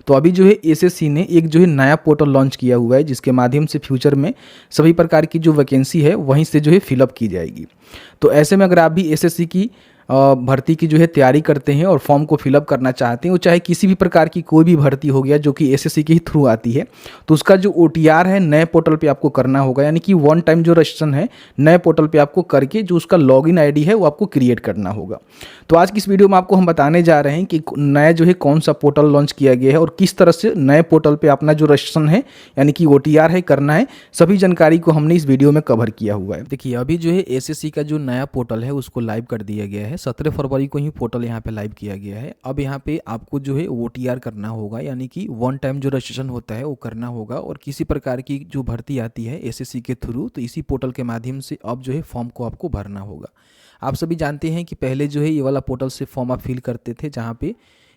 तो अभी जो है एसएससी ने एक जो है नया पोर्टल लॉन्च किया हुआ है, जिसके माध्यम से फ्यूचर में सभी प्रकार की जो वैकेंसी है वहीं से जो है फिलअप की जाएगी। तो ऐसे में अगर आप भी एसएससी की भर्ती की जो है तैयारी करते हैं और फॉर्म को फिलअप करना चाहते हैं, वो चाहे किसी भी प्रकार की कोई भी भर्ती हो गया जो कि एसएससी के ही थ्रू आती है, तो उसका जो ओटीआर है नए पोर्टल पे आपको करना होगा, यानी कि वन टाइम जो रजिस्ट्रेशन है नए पोर्टल पे आपको करके जो उसका लॉगिन आईडी है वो आपको क्रिएट करना होगा। तो आज की इस वीडियो में आपको हम बताने जा रहे हैं कि नया जो है कौन सा पोर्टल लॉन्च किया गया है और किस तरह से नए पोर्टल पे अपना जो रजिस्ट्रेशन है यानी कि ओटीआर है करना है, सभी जानकारी को हमने इस वीडियो में कवर किया हुआ है। देखिए अभी जो है एसएससी का जो नया पोर्टल है उसको लाइव कर दिया गया है। 17 फरवरी को ही पोर्टल यहाँ पे लाइव किया गया है। अब यहाँ पे आपको जो है ओटीआर करना होगा, यानी कि वन टाइम जो रजिस्ट्रेशन होता है वो करना होगा। और किसी प्रकार की जो भर्ती आती है एसएससी के थ्रू, तो इसी पोर्टल के माध्यम से अब जो है फॉर्म को आपको भरना होगा। आप सभी जानते हैं कि पहले जो है ये वाला पोर्टल से फॉर्म आप फिल करते थे, जहाँ पे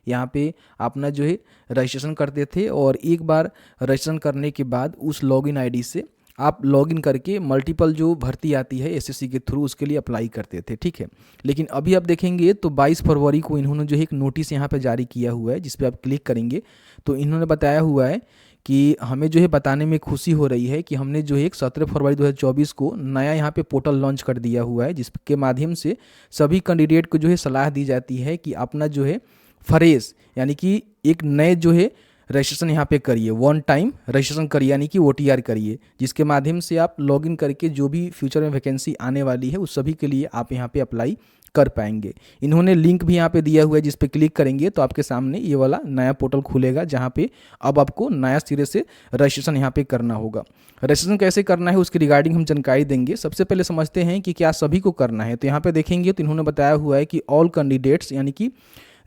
यहाँ पे अपना जो है रजिस्ट्रेशन करते थे और एक बार रजिस्ट्रेशन करने के बाद उस लॉगिन आईडी से आप लॉगिन करके मल्टीपल जो भर्ती आती है एसएससी के थ्रू उसके लिए अप्लाई करते थे, ठीक है। लेकिन अभी आप देखेंगे तो 22 फरवरी को इन्होंने जो है एक नोटिस यहाँ पे जारी किया हुआ है, जिस पे आप क्लिक करेंगे तो इन्होंने बताया हुआ है कि हमें जो है बताने में खुशी हो रही है कि हमने जो है 17 फरवरी 2024 को नया यहाँ पे पोर्टल लॉन्च कर दिया हुआ है, जिसके माध्यम से सभी कैंडिडेट को जो है सलाह दी जाती है कि अपना जो है फ्रेश यानी कि एक नए जो है रजिस्ट्रेशन यहाँ पे करिए, वन टाइम रजिस्ट्रेशन करिए यानी कि ओटीआर करिए, जिसके माध्यम से आप लॉगिन करके जो भी फ्यूचर में वैकेंसी आने वाली है उस सभी के लिए आप यहाँ पे अप्लाई कर पाएंगे। इन्होंने लिंक भी यहाँ पे दिया हुआ है, जिस पे क्लिक करेंगे तो आपके सामने ये वाला नया पोर्टल खुलेगा, जहाँ पे अब आपको नया सिरे से रजिस्ट्रेशन यहाँ पे करना होगा। रजिस्ट्रेशन कैसे करना है उसकी रिगार्डिंग हम जानकारी देंगे। सबसे पहले समझते हैं कि क्या सभी को करना है। तो यहाँ पे देखेंगे तो इन्होंने बताया हुआ है कि ऑल कैंडिडेट्स, यानी कि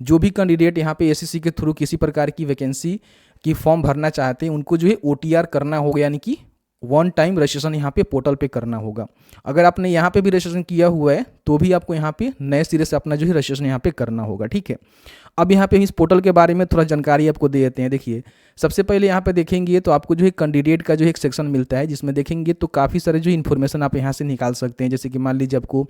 जो भी कैंडिडेट यहाँ पे एसएससी के थ्रू किसी प्रकार की वैकेंसी की फॉर्म भरना चाहते हैं उनको जो है ओटीआर करना होगा, यानी कि वन टाइम रजिस्ट्रेशन यहाँ पे पोर्टल पे करना होगा। अगर आपने यहाँ पे भी रजिस्ट्रेशन किया हुआ है तो भी आपको यहाँ पे नए सिरे से अपना जो है रजिस्ट्रेशन यहाँ पे करना होगा, ठीक है। अब यहाँ पे इस पोर्टल के बारे में थोड़ा जानकारी आपको दे देते हैं। देखिए सबसे पहले यहाँ पे देखेंगे तो आपको जो है कैंडिडेट का जो एक सेक्शन मिलता है, जिसमें देखेंगे तो काफ़ी सारे जो इन्फॉर्मेशन आप यहाँ से निकाल सकते हैं। जैसे कि मान लीजिए आपको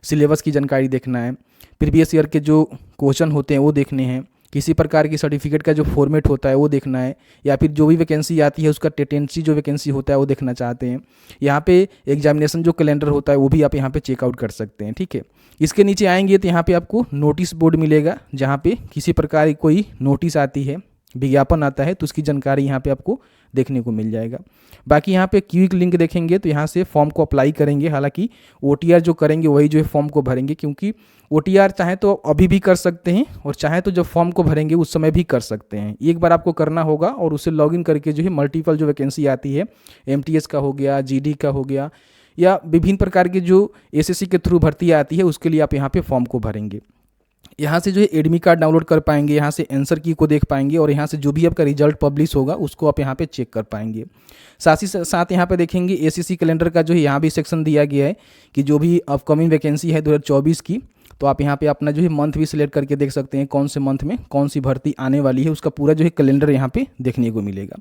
सिलेबस की जानकारी देखना है, प्रीवियस ईयर के जो क्वेश्चन होते हैं वो देखने हैं, किसी प्रकार की सर्टिफिकेट का जो फॉर्मेट होता है वो देखना है, या फिर जो भी वैकेंसी आती है उसका टेंडेंसी जो वैकेंसी होता है वो देखना चाहते हैं। यहाँ पे एग्जामिनेशन जो कैलेंडर होता है वो भी आप यहाँ पे चेकआउट कर सकते हैं, ठीक है। इसके नीचे आएंगे तो यहाँ पे आपको नोटिस बोर्ड मिलेगा, जहाँ पे किसी प्रकार की कोई नोटिस आती है, विज्ञापन आता है तो उसकी जानकारी यहाँ पे आपको देखने को मिल जाएगा। बाकी यहाँ पे क्विक लिंक देखेंगे तो यहाँ से फॉर्म को अप्लाई करेंगे। हालांकि ओटीआर जो करेंगे वही जो है फॉर्म को भरेंगे, क्योंकि ओटीआर चाहे तो अभी भी कर सकते हैं और चाहे तो जब फॉर्म को भरेंगे उस समय भी कर सकते हैं। एक बार आपको करना होगा और उसे लॉगिन करके जो है मल्टीपल जो वैकेंसी आती है, एमटीएस का हो गया, जीडी का हो गया, या विभिन्न प्रकार की जो एसएससी के थ्रू भर्ती आती है उसके लिए आप यहाँ पे फॉर्म को भरेंगे। यहाँ से जो है एडमिट कार्ड डाउनलोड कर पाएंगे, यहाँ से आंसर की को देख पाएंगे और यहाँ से जो भी आपका रिजल्ट पब्लिश होगा उसको आप यहाँ पे चेक कर पाएंगे। साथ ही साथ यहाँ पे देखेंगे एसएससी कैलेंडर का जो है यहाँ भी सेक्शन दिया गया है कि जो भी अपकमिंग वैकेंसी है 2024 की, तो आप यहाँ पे अपना जो है मंथ भी सिलेक्ट करके देख सकते हैं कौन से मंथ में कौन सी भर्ती आने वाली है, उसका पूरा जो है कैलेंडर यहाँ पे देखने को मिलेगा।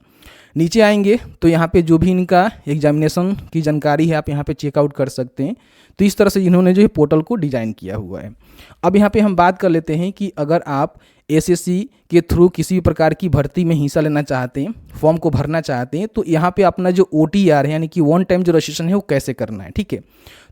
नीचे आएंगे तो यहाँ पे जो भी इनका एग्जामिनेशन की जानकारी है आप यहाँ पे चेकआउट कर सकते हैं। तो इस तरह से इन्होंने जो है पोर्टल को डिज़ाइन किया हुआ है। अब यहाँ पे हम बात कर लेते हैं कि अगर आप एसएससी के थ्रू किसी भी प्रकार की भर्ती में हिस्सा लेना चाहते हैं, फॉर्म को भरना चाहते हैं, तो यहाँ पे अपना जो ओटीआर है यानी कि वन टाइम जो रजिस्ट्रेशन है वो कैसे करना है, ठीक है।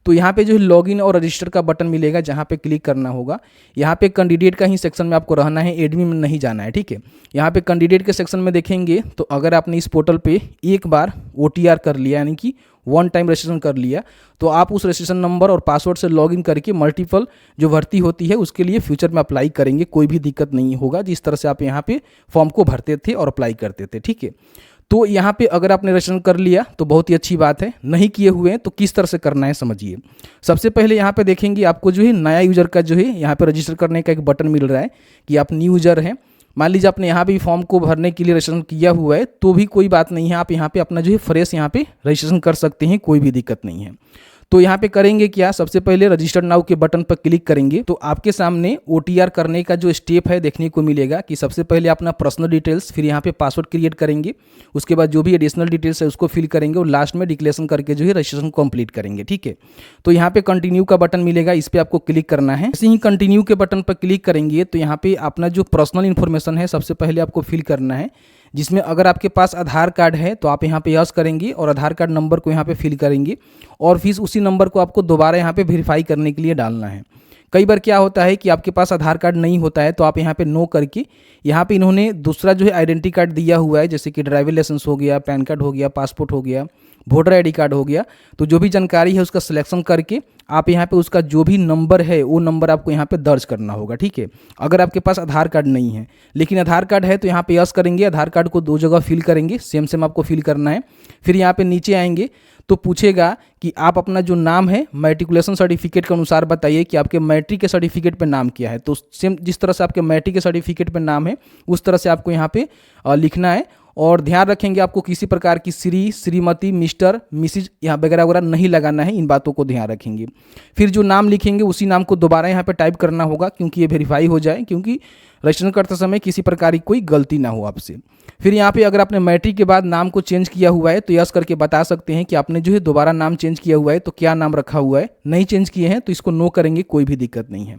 तो यहाँ पे जो है लॉगिन और रजिस्टर का बटन मिलेगा, जहाँ पे क्लिक करना होगा। यहाँ पे कैंडिडेट का ही सेक्शन में आपको रहना है, एडमिन में नहीं जाना है, ठीक है। यहाँ पे कैंडिडेट के सेक्शन में देखेंगे तो अगर आपने इस पोर्टल पे एक बार ओटीआर कर लिया यानी कि वन टाइम रजिस्ट्रेशन कर लिया, तो आप उस रजिस्ट्रेशन नंबर और पासवर्ड से लॉगिन करके मल्टीपल जो भर्ती होती है उसके लिए फ्यूचर में अप्लाई करेंगे, कोई भी दिक्कत नहीं होगा, जिस तरह से आप यहाँ पे फॉर्म को भरते थे और अप्लाई करते थे, ठीक है। तो यहाँ पे अगर आपने रजिस्ट्रेशन कर लिया तो बहुत ही अच्छी बात है, नहीं किए हुए हैं तो किस तरह से करना है समझिए। सबसे पहले यहाँ पे देखेंगे आपको जो है नया यूजर का जो है यहाँ पे रजिस्टर करने का एक बटन मिल रहा है कि आप न्यू यूजर हैं। मान लीजिए आपने यहाँ भी फॉर्म को भरने के लिए रजिस्ट्रेशन किया हुआ है तो भी कोई बात नहीं है, आप यहाँ पे अपना जो है फ्रेश यहाँ पे रजिस्ट्रेशन कर सकते हैं, कोई भी दिक्कत नहीं है। तो यहाँ पे करेंगे क्या, सबसे पहले रजिस्टर नाउ के बटन पर क्लिक करेंगे तो आपके सामने OTR करने का जो स्टेप है देखने को मिलेगा कि सबसे पहले अपना पर्सनल डिटेल्स, फिर यहाँ पे पासवर्ड क्रिएट करेंगे, उसके बाद जो भी एडिशनल डिटेल्स है उसको फिल करेंगे और लास्ट में डिक्लेरेशन करके जो है रजिस्ट्रेशन कंप्लीट करेंगे। ठीक है, तो यहाँ पे कंटिन्यू का बटन मिलेगा, इस पर आपको क्लिक करना है। जैसे ही कंटिन्यू के बटन पर क्लिक करेंगे तो यहाँ पे अपना जो पर्सनल इन्फॉर्मेशन है सबसे पहले आपको फिल करना है, जिसमें अगर आपके पास आधार कार्ड है तो आप यहाँ पे यस करेंगे और आधार कार्ड नंबर को यहाँ पे फिल करेंगे और फिर उसी नंबर को आपको दोबारा यहाँ पे वेरीफाई करने के लिए डालना है। कई बार क्या होता है कि आपके पास आधार कार्ड नहीं होता है तो आप यहाँ पे नो करके यहाँ पे इन्होंने दूसरा जो है आइडेंटिटी कार्ड दिया हुआ है, जैसे कि ड्राइविंग लाइसेंस हो गया, पैन कार्ड हो गया, पासपोर्ट हो गया, वोटर ID कार्ड हो गया, तो जो भी जानकारी है उसका सिलेक्शन करके आप यहाँ पे उसका जो भी नंबर है वो नंबर आपको यहाँ पे दर्ज करना होगा। ठीक है, अगर आपके पास आधार कार्ड नहीं है, लेकिन आधार कार्ड है तो यहाँ पे यस करेंगे, आधार कार्ड को 2 जगह फिल करेंगे, सेम आपको फिल करना है। फिर यहाँ पे नीचे आएंगे तो पूछेगा कि आप अपना जो नाम है मैट्रिकुलेशन सर्टिफिकेट के अनुसार बताइए कि आपके मैट्रिक के सर्टिफिकेट पे नाम क्या है। तो सेम जिस तरह से आपके मैट्रिक के सर्टिफिकेट पे नाम है उस तरह से आपको यहाँ पे लिखना है। और ध्यान रखेंगे आपको किसी प्रकार की श्री, श्रीमती, मिस्टर, मिसिज यहाँ वगैरह वगैरह नहीं लगाना है, इन बातों को ध्यान रखेंगे। फिर जो नाम लिखेंगे उसी नाम को दोबारा यहाँ पे टाइप करना होगा क्योंकि ये वेरीफाई हो जाए, क्योंकि रजिस्ट्रेशन करते समय किसी प्रकार की कोई गलती ना हो आपसे। फिर यहाँ पे अगर आपने मैट्रिक के बाद नाम को चेंज किया हुआ है तो यस करके बता सकते हैं कि आपने जो है दोबारा नाम चेंज किया हुआ है, तो क्या नाम रखा हुआ है। नहीं चेंज किए हैं तो इसको नो करेंगे, कोई भी दिक्कत नहीं है।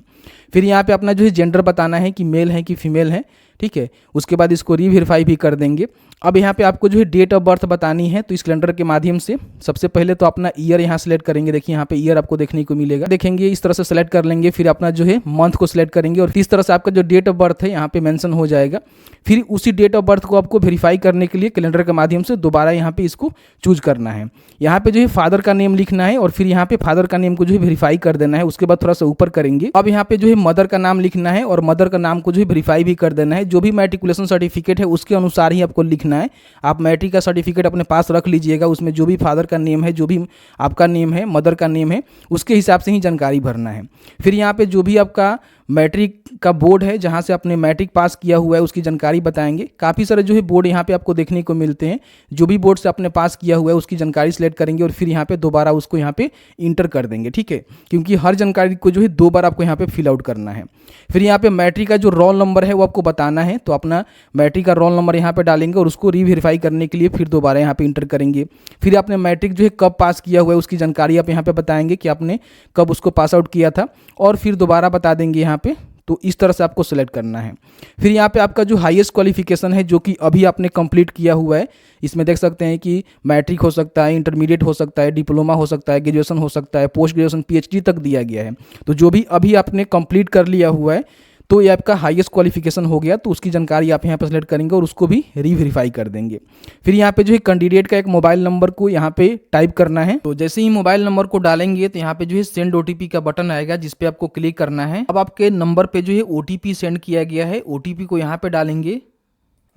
फिर यहाँ पे अपना जो है जेंडर बताना है कि मेल है कि फीमेल है। ठीक है, उसके बाद इसको रीवेरीफाई भी कर देंगे। अब यहाँ पे आपको जो है डेट ऑफ बर्थ बतानी है, तो इस कैलेंडर के माध्यम से सबसे पहले तो अपना ईयर यहाँ सेलेक्ट करेंगे। देखिए यहाँ पे ईयर आपको देखने को मिलेगा, देखेंगे इस तरह से सेलेक्ट कर लेंगे। फिर अपना जो है मंथ को सिलेक्ट करेंगे और इस तरह से आपका जो डेट ऑफ बर्थ है यहाँ पे मेंशन हो जाएगा। फिर उसी डेट ऑफ बर्थ को आपको वेरीफाई करने के लिए कैलेंडर के माध्यम से दोबारा यहाँ पे इसको चूज करना है। यहाँ पे जो है फादर का नेम लिखना है और फिर यहाँ पे फादर का नेम को जो है वेरीफाई कर देना है। उसके बाद थोड़ा सा ऊपर करेंगे, अब यहाँ पे जो है मदर का नाम लिखना है और मदर का नाम को जो है वेरीफाई भी कर देना है। जो भी मैट्रिकुलेशन सर्टिफिकेट है उसके अनुसार ही आपको लिखना है। आप मैट्रिक का सर्टिफिकेट अपने पास रख लीजिएगा, उसमें जो भी फादर का नेम है, जो भी आपका नेम है, मदर का नेम है, उसके हिसाब से ही जानकारी भरना है। फिर यहाँ पे जो भी आपका मैट्रिक का बोर्ड है जहाँ से आपने मैट्रिक पास किया हुआ है उसकी जानकारी बताएंगे। काफ़ी सारे जो है बोर्ड यहाँ पे आपको देखने को मिलते हैं, जो भी बोर्ड से आपने पास किया हुआ है उसकी जानकारी सिलेक्ट करेंगे और फिर यहाँ पे दोबारा उसको यहाँ पे इंटर कर देंगे। ठीक है, क्योंकि हर जानकारी को जो है 2 बार आपको यहाँ पे फिल आउट करना है। फिर यहाँ पे मैट्रिक का जो रोल नंबर है वो आपको बताना है, तो अपना मैट्रिक का रोल नंबर यहाँ पे डालेंगे और उसको रीवेरीफाई करने के लिए फिर दोबारा यहाँ पे इंटर करेंगे। फिर आपने मैट्रिक जो है कब पास किया हुआ है उसकी जानकारी आप यहाँ पे बताएंगे कि आपने कब उसको पास आउट किया था और फिर दोबारा बता देंगे यहाँ पे। तो इस तरह से आपको सेलेक्ट करना है। फिर यहाँ पे आपका जो हाईएस्ट क्वालिफिकेशन है जो कि अभी आपने कंप्लीट किया हुआ है, इसमें देख सकते हैं कि मैट्रिक हो सकता है, इंटरमीडिएट हो सकता है, डिप्लोमा हो सकता है, ग्रेजुएशन हो सकता है, पोस्ट ग्रेजुएशन PhD तक दिया गया है। तो जो भी अभी आपने कंप्लीट कर लिया हुआ है तो ये आपका हाईएस्ट क्वालिफिकेशन हो गया, तो उसकी जानकारी आप यहाँ पर सेलेक्ट करेंगे और उसको भी रीवेरीफाई कर देंगे। फिर यहाँ पे जो है कैंडिडेट का एक मोबाइल नंबर को यहाँ पे टाइप करना है। तो जैसे ही मोबाइल नंबर को डालेंगे तो यहाँ पे जो है सेंड OTP का बटन आएगा जिस पे आपको क्लिक करना है। अब आपके नंबर पे जो है OTP सेंड किया गया है, OTP को यहाँ पे डालेंगे।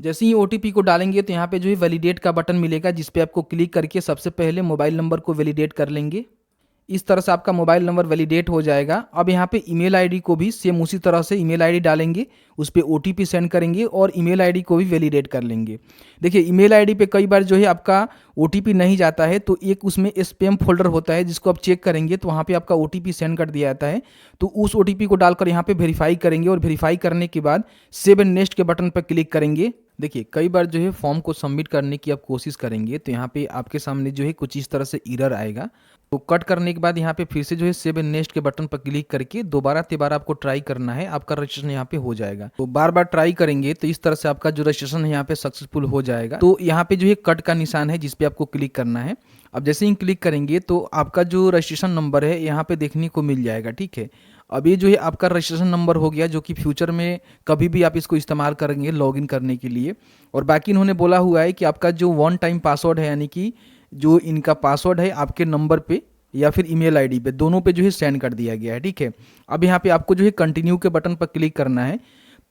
जैसे ही OTP को डालेंगे तो यहाँ पे जो है वैलिडेट का बटन मिलेगा जिस पे आपको क्लिक करके सबसे पहले मोबाइल नंबर को वैलिडेट कर लेंगे। इस तरह से आपका मोबाइल नंबर वैलिडेट हो जाएगा। अब यहाँ पे ईमेल आईडी को भी सेम उसी तरह से ईमेल आईडी डालेंगे, उस पर OTP सेंड करेंगे और ईमेल आईडी को भी वैलिडेट कर लेंगे। देखिए ईमेल आईडी पे कई बार जो है आपका OTP नहीं जाता है, तो एक उसमें स्पैम फोल्डर होता है जिसको आप चेक करेंगे तो वहाँ पे आपका OTP सेंड कर दिया जाता है। तो उस OTP को डालकर यहाँ पे वेरीफाई करेंगे और वेरीफाई करने के बाद सेव एंड नेक्स्ट के बटन पर क्लिक करेंगे। देखिए कई बार जो है फॉर्म को सबमिट करने की आप कोशिश करेंगे तो यहाँ पे आपके सामने जो है कुछ इस तरह से एरर आएगा। तो कट करने के बाद यहाँ पे फिर से जो है सेव एंड नेक्स्ट के बटन पर क्लिक करके दोबारा तिबारा आपको ट्राई करना है, आपका रजिस्ट्रेशन यहाँ पे हो जाएगा। तो बार बार ट्राई करेंगे तो इस तरह से आपका जो रजिस्ट्रेशन है यहाँ पे सक्सेसफुल हो जाएगा। तो यहाँ पे जो है कट का निशान है जिस पे आपको क्लिक करना है। अब जैसे ही क्लिक करेंगे तो आपका जो रजिस्ट्रेशन नंबर है यहाँ पे देखने को मिल जाएगा। ठीक है, अब ये जो है आपका रजिस्ट्रेशन नंबर हो गया जो कि फ्यूचर में कभी भी आप इसको इस्तेमाल करेंगे लॉगिन करने के लिए। और बाकी इन्होंने बोला हुआ है कि आपका जो 1 टाइम पासवर्ड है, यानी कि जो इनका पासवर्ड है आपके नंबर पे या फिर ईमेल आईडी पे, दोनों पे जो है सेंड कर दिया गया है। ठीक है, अब यहाँ पे आपको जो है कंटिन्यू के बटन पर क्लिक करना है।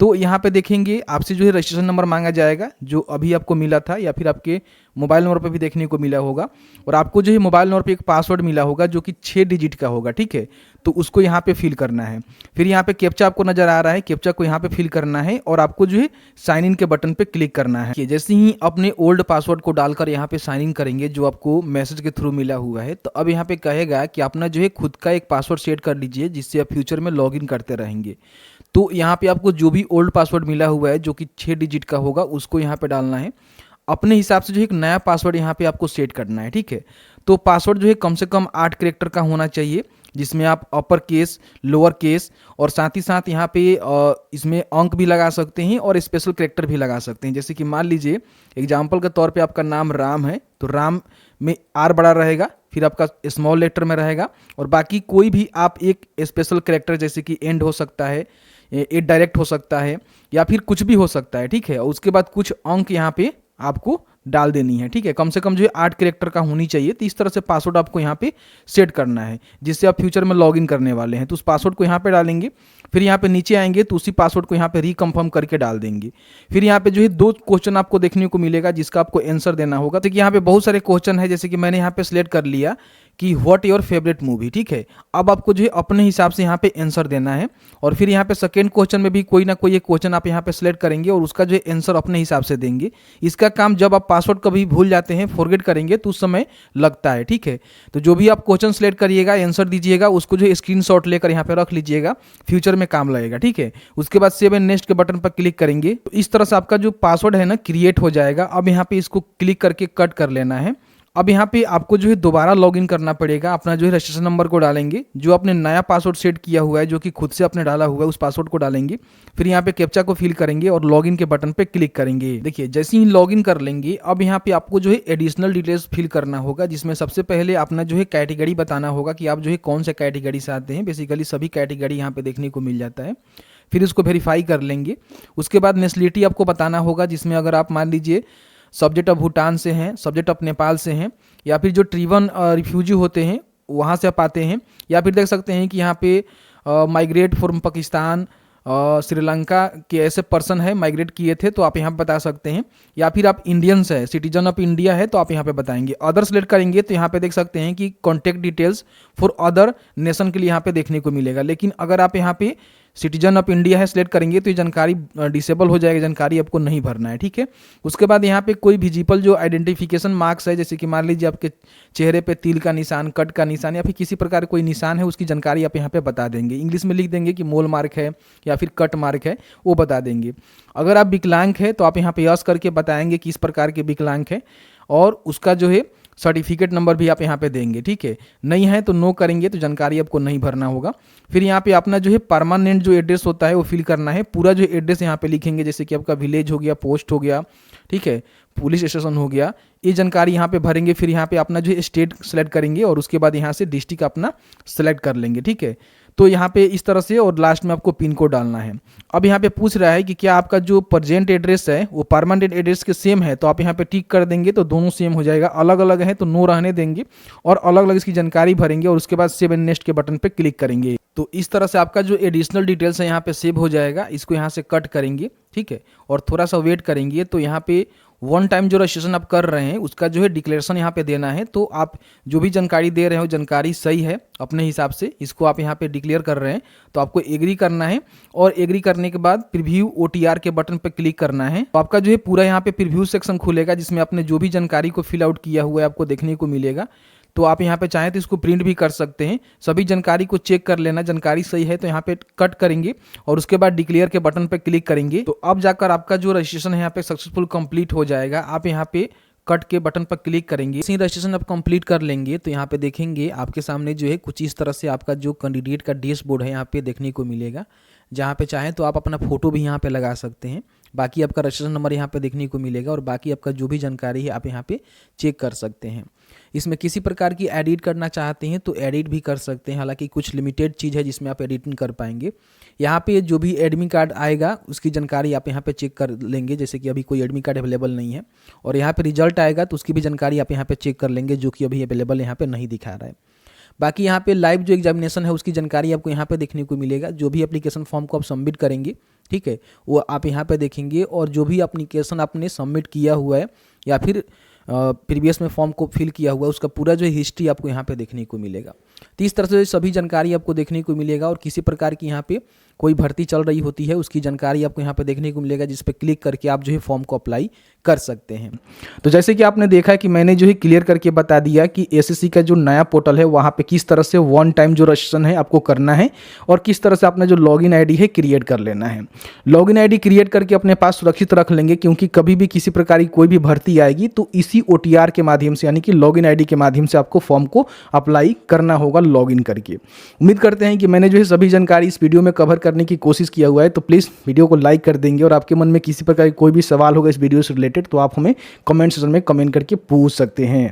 तो यहाँ पे देखेंगे आपसे जो है रजिस्ट्रेशन नंबर मांगा जाएगा जो अभी आपको मिला था, या फिर आपके मोबाइल नंबर पर भी देखने को मिला होगा, और आपको जो है मोबाइल नंबर पे एक पासवर्ड मिला होगा जो कि 6 डिजिट का होगा, ठीक है। तो उसको यहाँ पे फिल करना है। फिर यहाँ पे कैप्चा आपको नजर आ रहा है, कैप्चा को यहाँ पे फिल करना है और आपको जो है साइन इन के बटन पे क्लिक करना है। जैसे ही अपने ओल्ड पासवर्ड को डालकर यहाँ पे साइन इन करेंगे जो आपको मैसेज के थ्रू मिला हुआ है, तो अब यहाँ पे कहेगा कि अपना जो है खुद का एक पासवर्ड सेट कर लीजिए जिससे आप फ्यूचर में लॉग इन करते रहेंगे। तो यहाँ पे आपको जो भी ओल्ड पासवर्ड मिला हुआ है जो कि 6 डिजिट का होगा उसको यहाँ पे डालना है। अपने हिसाब से जो एक नया पासवर्ड यहाँ पे आपको सेट करना है, ठीक है। तो पासवर्ड जो है कम से कम 8 कैरेक्टर का होना चाहिए, जिसमें आप अपर केस, लोअर केस और साथ ही साथ यहाँ पे इसमें अंक भी लगा सकते हैं और स्पेशल कैरेक्टर भी लगा सकते हैं। जैसे कि मान लीजिए एग्जाम्पल के तौर पे आपका नाम राम है, तो राम में आर बड़ा रहेगा, फिर आपका स्मॉल लेटर में रहेगा, और बाकी कोई भी आप एक स्पेशल कैरेक्टर जैसे कि एंड हो सकता है, ए डायरेक्ट हो सकता है, या फिर कुछ भी हो सकता है, ठीक है। और उसके बाद कुछ अंक यहाँ पे आपको डाल देनी है, ठीक है। कम से कम जो है 8 कैरेक्टर का होनी चाहिए। तो इस तरह से पासवर्ड आपको यहाँ पे सेट करना है जिससे आप फ्यूचर में लॉगिन करने वाले हैं। तो उस पासवर्ड को यहाँ पे डालेंगे, फिर यहाँ पे नीचे आएंगे तो उसी पासवर्ड को यहाँ पे रिकन्फर्म करके डाल देंगे। फिर यहाँ पे जो है 2 क्वेश्चन आपको देखने को मिलेगा जिसका आपको आंसर देना होगा। तो यहाँ पे बहुत सारे क्वेश्चन है, जैसे कि मैंने यहाँ पे सिलेक्ट कर लिया कि व्हाट योर फेवरेट मूवी, ठीक है। अब आपको जो है अपने हिसाब से यहाँ पे आंसर देना है, और फिर यहाँ पे सेकंड क्वेश्चन में भी कोई ना कोई एक क्वेश्चन आप यहाँ पे सिलेक्ट करेंगे और उसका जो है आंसर अपने हिसाब से देंगे। इसका काम जब आप पासवर्ड कभी भूल जाते हैं, फॉरगेट करेंगे तो उस समय लगता है, ठीक है। तो जो भी आप क्वेश्चन सिलेक्ट करिएगा, आंसर दीजिएगा, उसको जो है स्क्रीनशॉट लेकर यहाँ पे रख लीजिएगा, फ्यूचर में काम लगेगा, ठीक है। उसके बाद सेव एंड नेक्स्ट के बटन पर क्लिक करेंगे तो इस तरह से आपका जो पासवर्ड है ना क्रिएट हो जाएगा। अब यहाँ पे इसको क्लिक करके कट कर लेना है। अब यहाँ पे आपको जो है दोबारा लॉगिन करना पड़ेगा। अपना जो है रजिस्ट्रेशन नंबर को डालेंगे, जो आपने नया पासवर्ड सेट किया हुआ है जो कि खुद से आपने डाला हुआ है उस पासवर्ड को डालेंगे। फिर यहाँ पे कैप्चा को फिल करेंगे और लॉगिन के बटन पे क्लिक करेंगे। देखिए जैसे ही लॉगिन कर लेंगे, अब यहाँ पे आपको जो है एडिशनल डिटेल्स फिल करना होगा, जिसमें सबसे पहले अपना जो है कैटेगरी बताना होगा कि आप जो है कौन से कैटेगरी से आते हैं। बेसिकली सभी कैटेगरी यहाँ पे देखने को मिल जाता है। फिर उसको वेरीफाई कर लेंगे। उसके बाद नेशनलिटी आपको बताना होगा, जिसमें अगर आप मान लीजिए सब्जेक्ट ऑफ भूटान से हैं, सब्जेक्ट ऑफ नेपाल से हैं, या फिर जो ट्रिवन रिफ्यूजी होते हैं वहाँ से आप आते हैं, या फिर देख सकते हैं कि यहाँ पे माइग्रेट फ्रॉम पाकिस्तान, श्रीलंका के ऐसे पर्सन है माइग्रेट किए थे तो आप यहाँ बता सकते हैं, या फिर आप इंडियंस है, सिटीजन ऑफ इंडिया है तो आप यहाँ पे बताएंगे। अदर सेलेक्ट करेंगे तो यहाँ पे देख सकते हैं कि contact details for other nation के लिए यहाँ पे देखने को मिलेगा। लेकिन अगर आप यहाँ पे सिटीजन ऑफ इंडिया है सिलेक्ट करेंगे तो ये जानकारी डिसेबल हो जाएगी, जानकारी आपको नहीं भरना है, ठीक है। उसके बाद यहाँ पे कोई विजिबल जो आइडेंटिफिकेशन मार्क्स है, जैसे कि मान लीजिए आपके चेहरे पे तिल का निशान, कट का निशान, या फिर किसी प्रकार कोई निशान है, उसकी जानकारी आप यहाँ पे बता देंगे। इंग्लिश में लिख देंगे कि मोल मार्क है या फिर कट मार्क है, वो बता देंगे। अगर आप विकलांग है तो आप यहाँ पे यस करके बताएंगे किस प्रकार के विकलांग है, और उसका जो है सर्टिफिकेट नंबर भी आप यहाँ पे देंगे, ठीक है। नहीं है तो नो करेंगे, तो जानकारी आपको नहीं भरना होगा। फिर यहाँ पे अपना जो है परमानेंट जो एड्रेस होता है वो फिल करना है। पूरा जो एड्रेस यहाँ पे लिखेंगे, जैसे कि आपका विलेज हो गया, पोस्ट हो गया, ठीक है, पुलिस स्टेशन हो गया, ये जानकारी यहाँ पे भरेंगे। फिर यहाँ पे अपना जो है स्टेट सेलेक्ट करेंगे और उसके बाद यहाँ से डिस्ट्रिक्ट अपना सेलेक्ट कर लेंगे, ठीक है। तो यहाँ पे इस तरह से, और लास्ट में आपको पिन कोड डालना है। अब यहाँ पे पूछ रहा है कि क्या आपका जो प्रेजेंट एड्रेस है वो परमानेंट एड्रेस के सेम है, तो आप यहाँ पे टिक कर देंगे तो दोनों सेम हो जाएगा। अलग अलग है तो नो रहने देंगे और अलग अलग इसकी जानकारी भरेंगे और उसके बाद सेव एंड नेक्स्ट के बटन पे क्लिक करेंगे। तो इस तरह से आपका जो एडिशनल डिटेल्स है यहाँ पे सेव हो जाएगा। इसको यहाँ से कट करेंगे, ठीक है, और थोड़ा सा वेट करेंगे। तो यहाँ पे वन टाइम जो रजिस्ट्रेशन आप कर रहे हैं उसका जो है डिक्लेरेशन यहाँ पे देना है। तो आप जो भी जानकारी दे रहे हो जानकारी सही है अपने हिसाब से, इसको आप यहाँ पे डिक्लेयर कर रहे हैं तो आपको एग्री करना है, और एग्री करने के बाद प्रीव्यू OTR के बटन पे क्लिक करना है। तो आपका जो है पूरा यहाँ पे प्रीव्यू सेक्शन खुलेगा जिसमें आपने जो भी जानकारी को फिल आउट किया हुआ है आपको देखने को मिलेगा। तो आप यहाँ पे चाहें तो इसको प्रिंट भी कर सकते हैं। सभी जानकारी को चेक कर लेना, जानकारी सही है तो यहाँ पे कट करेंगे और उसके बाद डिक्लेयर के बटन पे क्लिक करेंगे। तो अब जाकर आपका जो रजिस्ट्रेशन है यहाँ पे सक्सेसफुल कंप्लीट हो जाएगा। आप यहाँ पे कट के बटन पर क्लिक करेंगे। इसी रजिस्ट्रेशन आप कंप्लीट कर लेंगे तो यहाँ पे देखेंगे आपके सामने जो है कुछ इस तरह से आपका जो कैंडिडेट का डैशबोर्ड है यहाँ पे देखने को मिलेगा। जहाँ पे चाहें तो आप अपना फोटो भी यहाँ पे लगा सकते हैं। बाकी आपका रजिस्ट्रेशन नंबर यहाँ पे देखने को मिलेगा और बाकी आपका जो भी जानकारी है आप यहाँ पे चेक कर सकते हैं। इसमें किसी प्रकार की एडिट करना चाहते हैं तो एडिट भी कर सकते हैं, हालांकि कुछ लिमिटेड चीज़ है जिसमें आप एडिटिंग कर पाएंगे। यहाँ पे जो भी एडमिट कार्ड आएगा उसकी जानकारी आप यहाँ पे चेक कर लेंगे, जैसे कि अभी कोई एडमिट कार्ड अवेलेबल नहीं है। और यहाँ पे रिजल्ट आएगा तो उसकी भी जानकारी आप यहाँ पे चेक कर लेंगे, जो कि अभी अवेलेबल यहाँ पे नहीं दिखा रहा है। बाकी यहाँ पे लाइव जो एग्जामिनेशन है उसकी जानकारी आपको यहाँ पे देखने को मिलेगा। जो भी एप्लीकेशन फॉर्म को आप सबमिट करेंगे, ठीक है, वो आप यहाँ पे देखेंगे, और जो भी एप्लीकेशन आपने सबमिट किया हुआ है या फिर प्रीवियस में फॉर्म को फिल किया हुआ है उसका पूरा जो है हिस्ट्री आपको यहाँ पे देखने को मिलेगा। तो इस तरह से सभी जानकारी आपको देखने को मिलेगा, और किसी प्रकार की यहाँ पे कोई भर्ती चल रही होती है उसकी जानकारी आपको यहाँ पे देखने को मिलेगा, जिस पे क्लिक करके आप जो है फॉर्म को अप्लाई कर सकते हैं। तो जैसे कि आपने देखा कि मैंने जो है क्लियर करके बता दिया कि एसएससी का जो नया पोर्टल है वहाँ पे किस तरह से वन टाइम जो रजिस्ट्रेशन है आपको करना है, और किस तरह से अपना जो लॉगिन आईडी है क्रिएट कर लेना है। लॉगिन आईडी क्रिएट करके अपने पास सुरक्षित रख लेंगे, क्योंकि कभी भी किसी प्रकार की कोई भी भर्ती आएगी तो इसी OTR के माध्यम से, यानी कि लॉगिन आईडी के माध्यम से आपको फॉर्म को अप्लाई करना होगा लॉगिन करके। उम्मीद करते हैं कि मैंने जो है सभी जानकारी इस वीडियो में कवर करने की कोशिश किया हुआ है, तो प्लीज़ वीडियो को लाइक कर देंगे, और आपके मन में किसी प्रकार की कोई भी सवाल होगा इस वीडियो से रिलेटेड तो आप हमें कमेंट सेक्शन में कमेंट करके पूछ सकते हैं।